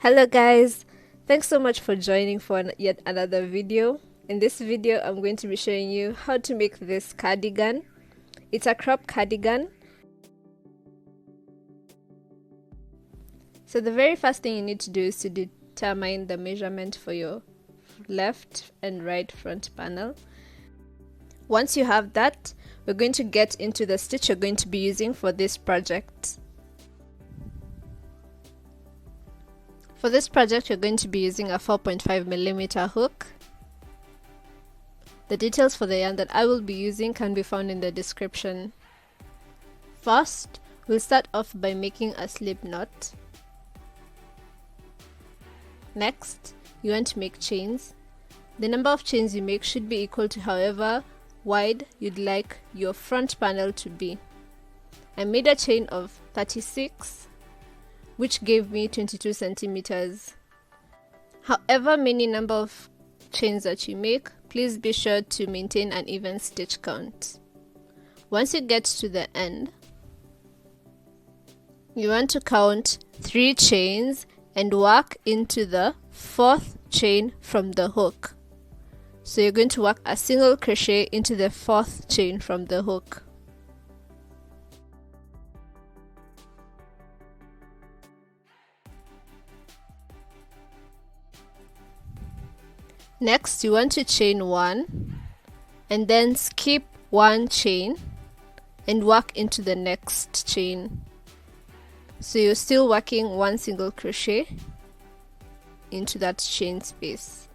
Hello guys, thanks so much for joining for yet another video. In this video I'm going to be showing you how to make this cardigan. It's a crop cardigan. So the very first thing you need to do is to determine the measurement for your left and right front panel. Once you have that, we're going to get into the stitch you're going to be using for this project. For this project, you're going to be using a 4.5mm hook. The details for the yarn that I will be using can be found in the description. First, we'll start off by making a slip knot. Next, you want to make chains. The number of chains you make should be equal to however wide you'd like your front panel to be. I made a chain of 36, which gave me 22 centimeters. However many number of chains that you make, please be sure to maintain an even stitch count. Once you get to the end, you want to count 3 chains and work into the 4th chain from the hook. So you're going to work a single crochet into the 4th chain from the hook. Next, you want to chain 1 and then skip 1 chain and work into the next chain. So you're still working 1 single crochet into that chain space.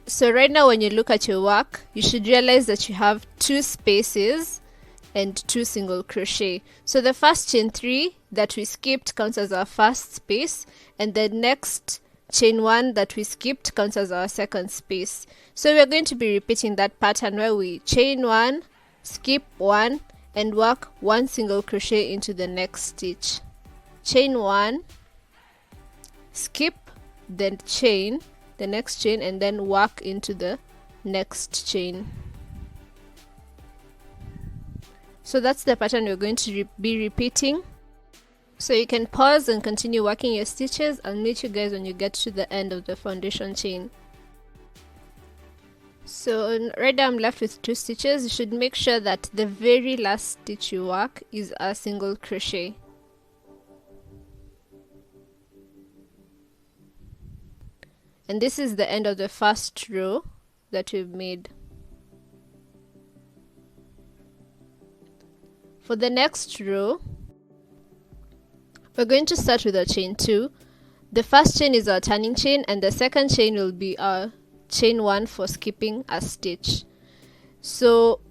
So right now when you look at your work, you should realize that you have 2 spaces and 2 single crochet. So the first chain 3 that we skipped counts as our first space, and the next chain 1 that we skipped counts as our second space. So we're going to be repeating that pattern where we chain 1, skip 1 and work 1 single crochet into the next stitch. Chain 1, skip the chain, the next chain, and then work into the next chain. So that's the pattern we're going to be repeating. So you can pause and continue working your stitches. I'll meet you guys when you get to the end of the foundation chain. So right now I'm left with 2 stitches. You should make sure that the very last stitch you work is a single crochet. And this is the end of the first row that we've made. For the next row, we're going to start with a chain 2. The first chain is our turning chain and the second chain will be our chain 1 for skipping a stitch. So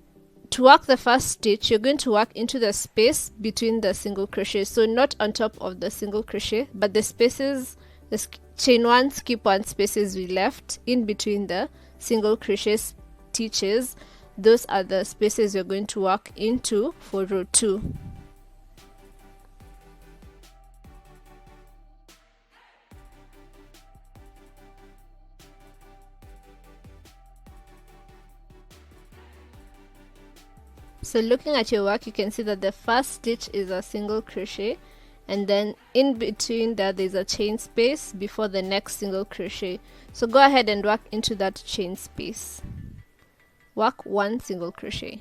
to work the first stitch, you're going to work into the space between the single crochet. So not on top of the single crochet, but the spaces, the chain 1, skip 1 spaces we left in between the single crochet stitches. Those are the spaces you're going to work into for row 2. So looking at your work, you can see that the first stitch is a single crochet, and then in between that there's a chain space before the next single crochet. So go ahead and work into that chain space. Work 1 single crochet,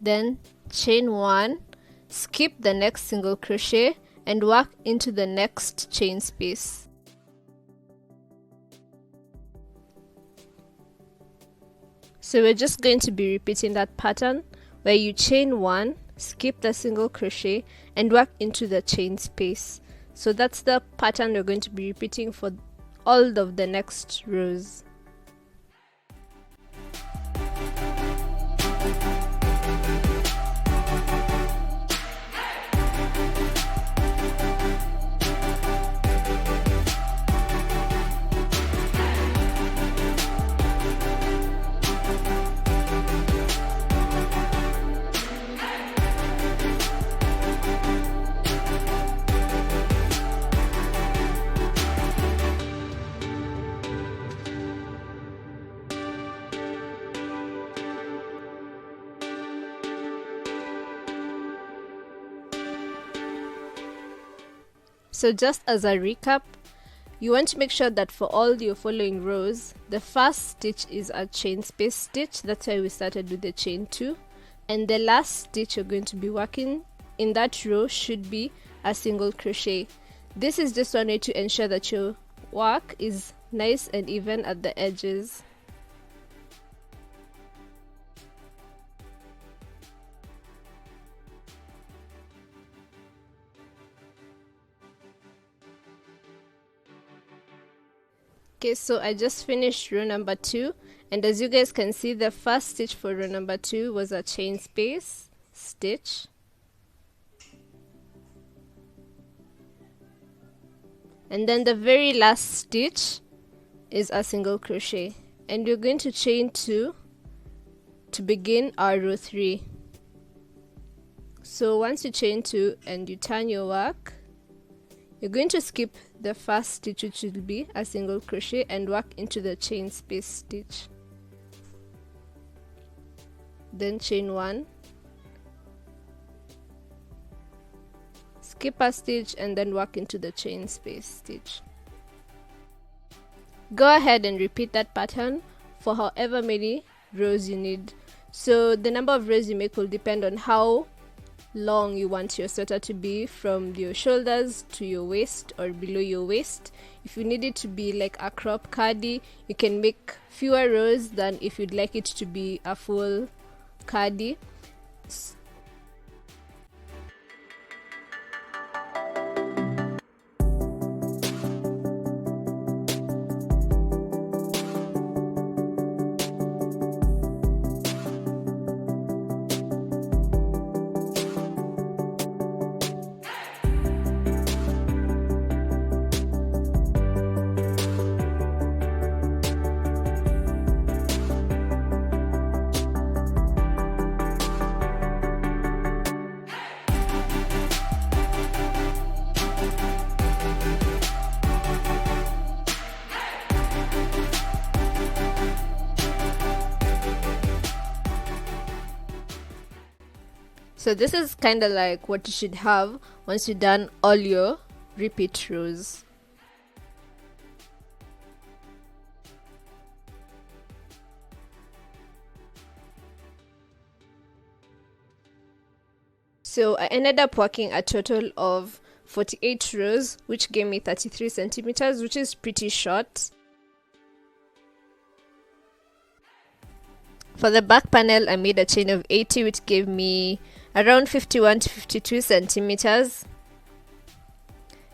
then chain 1, skip the next single crochet and work into the next chain space. So we're just going to be repeating that pattern where you chain 1, skip the single crochet and work into the chain space. So that's the pattern we're going to be repeating for all of the next rows. So just as a recap, you want to make sure that for all your following rows, the first stitch is a chain space stitch. That's why we started with the chain 2. And the last stitch you're going to be working in that row should be a single crochet. This is just one way to ensure that your work is nice and even at the edges. Okay, so I just finished row number 2, and as you guys can see, the first stitch for row number 2 was a chain space stitch. And then the very last stitch is a single crochet, and you're going to chain 2 to begin our row 3. So once you chain 2 and you turn your work, you're going to skip the first stitch, which will be a single crochet, and work into the chain space stitch. Then chain 1, skip a stitch, and then work into the chain space stitch. Go ahead and repeat that pattern for however many rows you need. So the number of rows you make will depend on how long you want your sweater to be, from your shoulders to your waist or below your waist. If you need it to be like a crop cardi, you can make fewer rows than if you'd like it to be a full cardi. So this is kind of like what you should have once you've done all your repeat rows. So I ended up working a total of 48 rows, which gave me 33 centimeters, which is pretty short. For the back panel, I made a chain of 80, which gave me around 51 to 52 centimeters,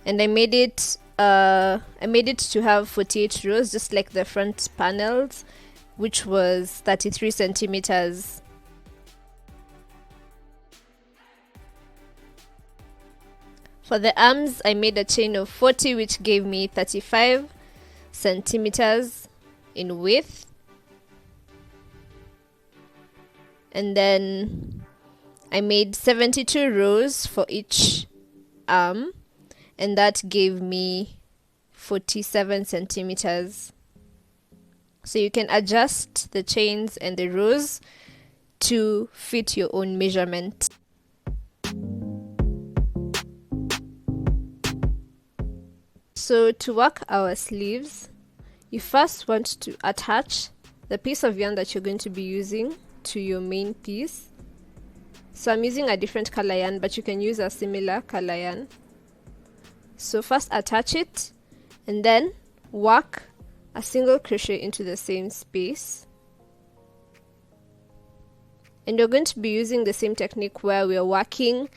and I made it to have 48 rows, just like the front panels, which was 33 centimeters. For the arms, I made a chain of 40, which gave me 35 centimeters in width. And then I made 72 rows for each arm, and that gave me 47 centimeters. So you can adjust the chains and the rows to fit your own measurement. So to work our sleeves, you first want to attach the piece of yarn that you're going to be using to your main piece. So I'm using a different color yarn, but you can use a similar color yarn. So first attach it, and then work a single crochet into the same space. And you're going to be using the same technique where we're working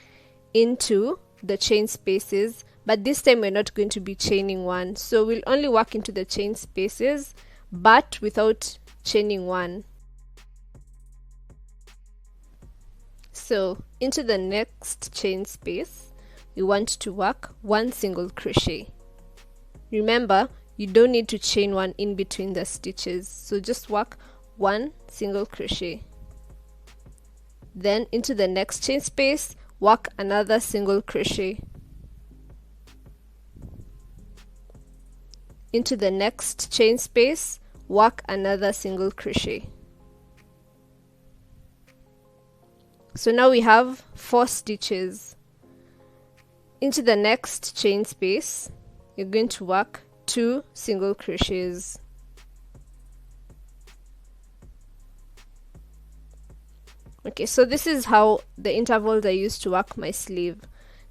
into the chain spaces, but this time we're not going to be chaining one. So we'll only work into the chain spaces, but without chaining one. So into the next chain space, we want to work one single crochet. Remember, you don't need to chain one in between the stitches, so just work one single crochet. Then into the next chain space, work another single crochet. Into the next chain space, work another single crochet. So now we have 4 stitches. Into the next chain space, you're going to work 2 single crochets. Okay, so this is how the intervals I use to work my sleeve.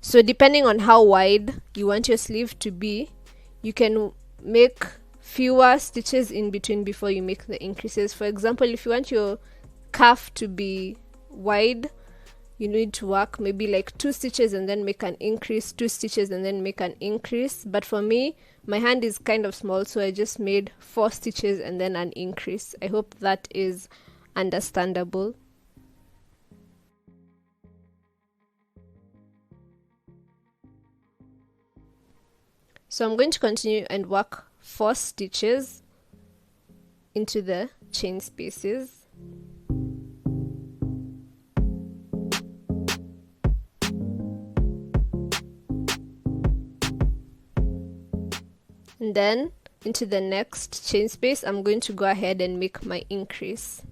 So depending on how wide you want your sleeve to be, you can make fewer stitches in between before you make the increases. For example, if you want your cuff to be wide, you need to work maybe like 2 stitches and then make an increase, 2 stitches and then make an increase. But for me, my hand is kind of small, so I just made 4 stitches and then an increase. I hope that is understandable. So I'm going to continue and work 4 stitches into the chain spaces. And then into the next chain space, I'm going to go ahead and make my increase.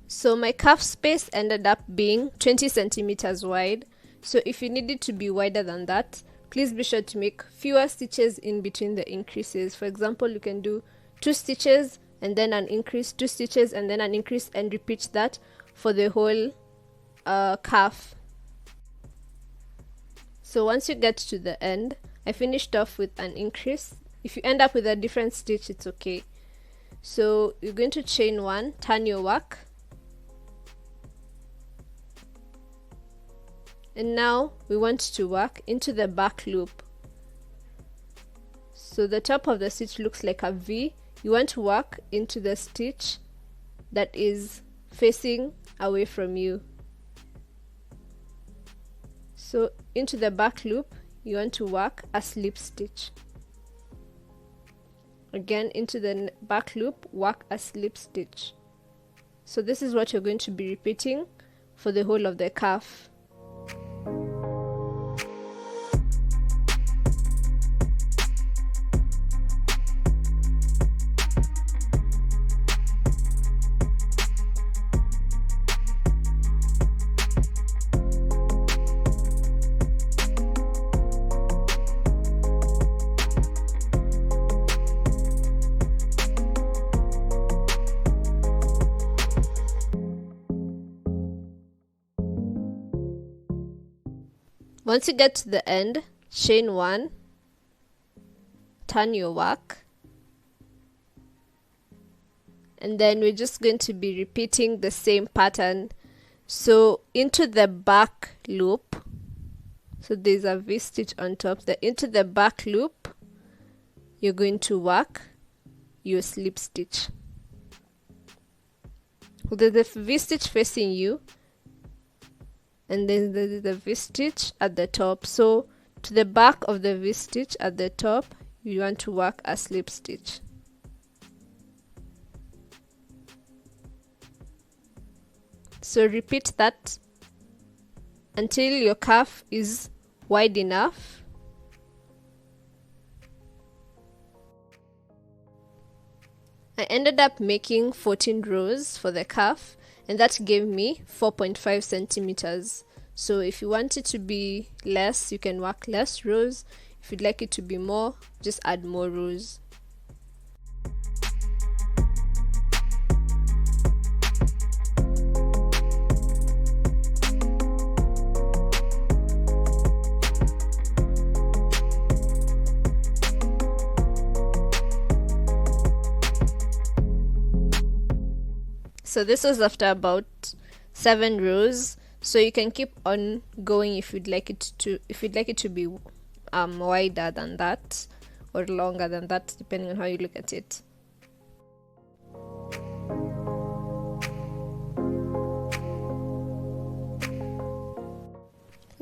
So my cuff space ended up being 20 centimeters wide. So if you need it to be wider than that, please be sure to make fewer stitches in between the increases. For example, you can do 2 stitches and then an increase, 2 stitches and then an increase, and repeat that for the whole cuff. So once you get to the end, I finished off with an increase. If you end up with a different stitch, it's okay. So you're going to chain 1, turn your work, and now we want to work into the back loop. So the top of the stitch looks like a V. You want to work into the stitch that is facing away from you. So into the back loop, you want to work a slip stitch. Again, into the back loop, work a slip stitch. So this is what you're going to be repeating for the whole of the cuff. Once you get to the end, chain 1, turn your work, and then we're just going to be repeating the same pattern. So into the back loop, so there's a V stitch on top, into the back loop, you're going to work your slip stitch. There's the V stitch facing you, and then there's the V stitch at the top. So to the back of the V stitch at the top, you want to work a slip stitch. So repeat that until your cuff is wide enough. I ended up making 14 rows for the cuff, and that gave me 4.5 centimeters. So if you want it to be less, you can work less rows. If you'd like it to be more, just add more rows. So this was after about 7 rows. So you can keep on going if you'd like it to be wider than that or longer than that, depending on how you look at it.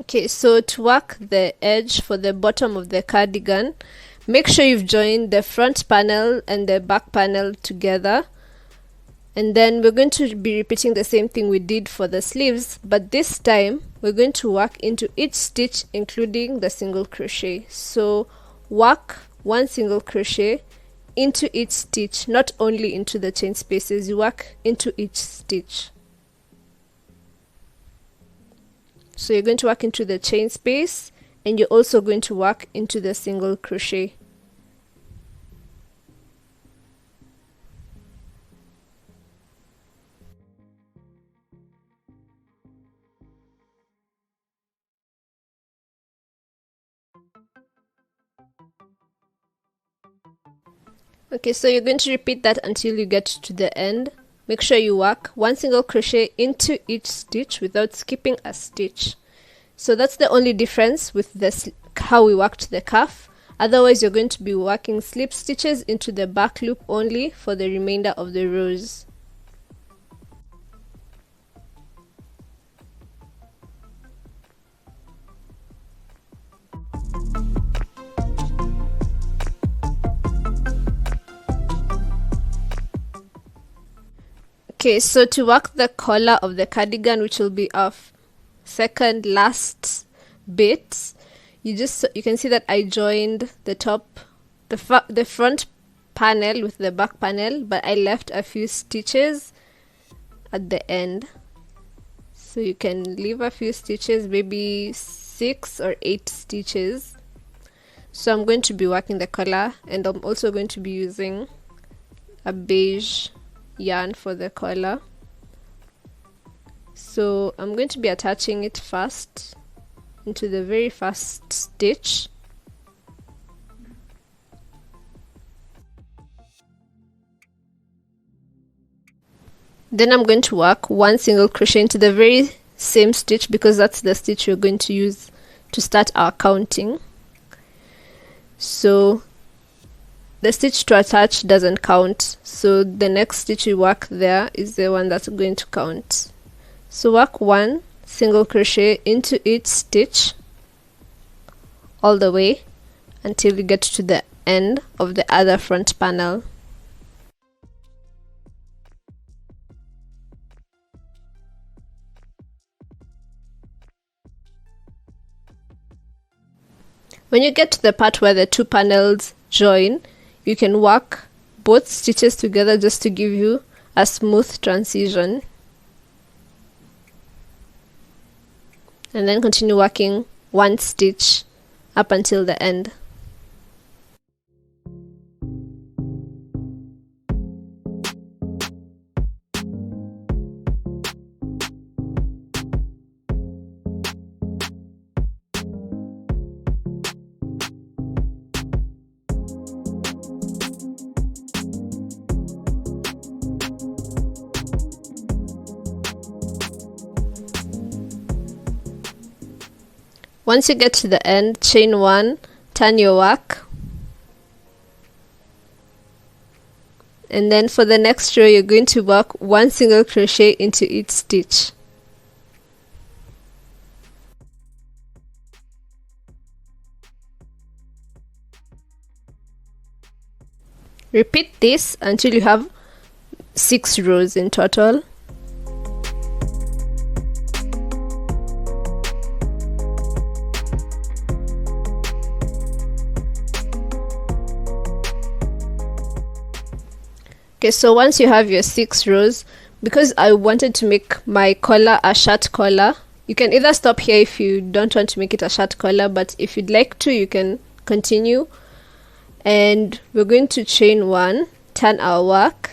Okay, so to work the edge for the bottom of the cardigan, make sure you've joined the front panel and the back panel together. And then we're going to be repeating the same thing we did for the sleeves, but this time we're going to work into each stitch including the single crochet. So work 1 single crochet into each stitch, not only into the chain spaces, you work into each stitch. So you're going to work into the chain space, and you're also going to work into the single crochet. Okay, so you're going to repeat that until you get to the end. Make sure you work one single crochet into each stitch without skipping a stitch. So that's the only difference with this, how we worked the cuff. Otherwise, you're going to be working slip stitches into the back loop only for the remainder of the rows. Okay, so to work the collar of the cardigan, which will be our second last bit, you can see that I joined the top, the front panel with the back panel, but I left a few stitches at the end. So you can leave a few stitches, maybe 6 or 8 stitches. So I'm going to be working the collar, and I'm also going to be using a beige yarn for the collar. So I'm going to be attaching it first into the very first stitch. Then I'm going to work one single crochet into the very same stitch, because that's the stitch we're going to use to start our counting. So the stitch to attach doesn't count, so the next stitch we work there is the one that's going to count. So work one single crochet into each stitch all the way until you get to the end of the other front panel. When you get to the part where the two panels join, you can work both stitches together just to give you a smooth transition. And then continue working one stitch up until the end. Once you get to the end, chain one, turn your work, and then for the next row you're going to work one single crochet into each stitch. Repeat this until you have 6 rows in total. Okay, so once you have your 6 rows, because I wanted to make my collar a shirt collar, you can either stop here if you don't want to make it a shirt collar, but if you'd like to, you can continue. And we're going to chain one, turn our work.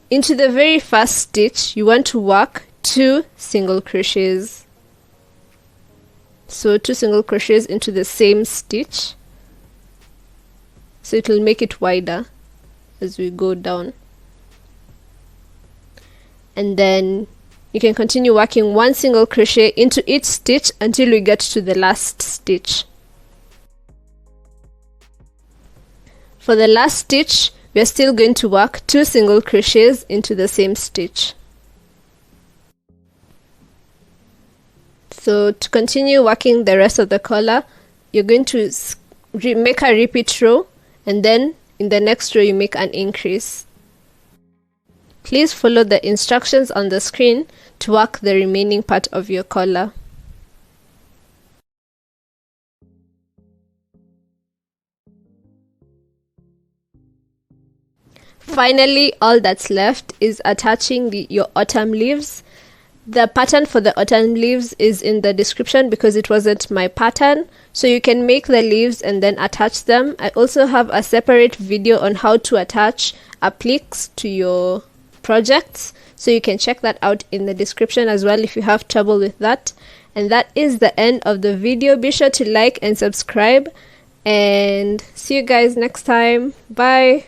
Into the very first stitch, you want to work 2 single crochets. So 2 single crochets into the same stitch. So it will make it wider as we go down. And then you can continue working 1 single crochet into each stitch until we get to the last stitch. For the last stitch, we are still going to work 2 single crochets into the same stitch. So to continue working the rest of the collar, you're going to make a repeat row, and then in the next row you make an increase. Please follow the instructions on the screen to work the remaining part of your collar. Finally, all that's left is attaching your autumn leaves. The pattern for the autumn leaves is in the description because it wasn't my pattern. So you can make the leaves and then attach them. I also have a separate video on how to attach appliques to your projects. So you can check that out in the description as well if you have trouble with that. And that is the end of the video. Be sure to like and subscribe. And see you guys next time. Bye.